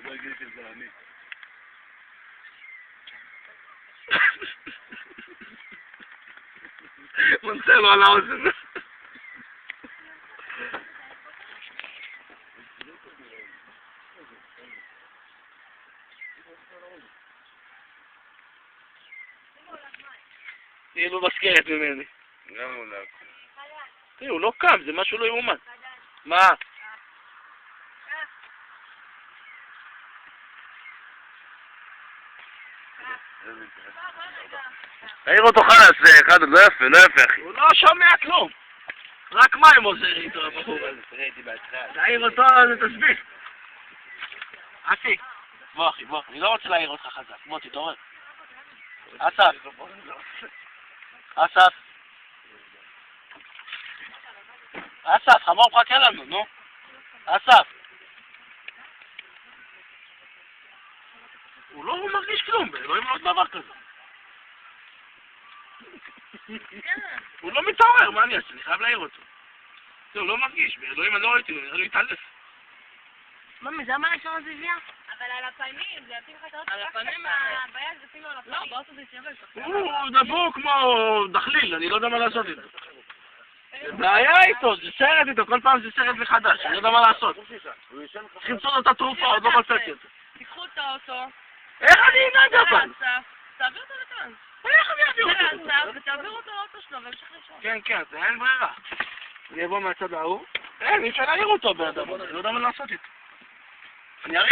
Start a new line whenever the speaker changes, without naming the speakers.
לא יגיד שזה אני.
מנסה לו על האוזן. כאילו מזכרת ממני.
גם הוא לא.
תראי, הוא לא קם, זה משהו לא יאומן. מה?
תעיר אותו חלאס, אחד, לא יפה, לא יפה אחי.
הוא לא שומע כלום. רק מים עוזר איתו הבחור הזה. תעיר אותו, זה תסביר. אסי, בוא אחי, בוא. אני לא רוצה להעיר אותך חזק. בוא, תתעורר. אסף. אסף. אסף, חמור מחכה לנו, נו. אסף. הוא לא מרגיש כלום, אלוהים לא עוד דבר כזה. הוא לא מתעורר, מה אני אעשה? אני חייב להעיר אותו. הוא לא מרגיש, באלוהים אני לא ראיתי, הוא נראה לי להתעלף.
ממי, זה מה לשון הזה הביאה?
אבל על הפנים, זה יפיל לך את האוטו.
על הפנים,
ביד זה שימו על הפנים.
לא, באוטו זה יתייבש.
הוא דפוק כמו דחליל, אני לא יודע מה לעשות איתו. זה בעיה איתו, זה סרט איתו, כל פעם זה סרט מחדש, אני לא יודע מה לעשות. צריך למצוא לו את התרופה, עוד לא מצאתי אותו.
תיקחו את האוטו.
איך אני אנהג אבל?
תעביר אותו לכאן.
איך אני אעביר אותו?
ותעביר אותו לאוטו שלו והמשך לישון.
כן, כן, זה אין ברירה. אני אבוא מהצד ההוא. אין, אי אפשר להעיר אותו באדם, אני לא יודע מה לעשות איתו. אני אעיר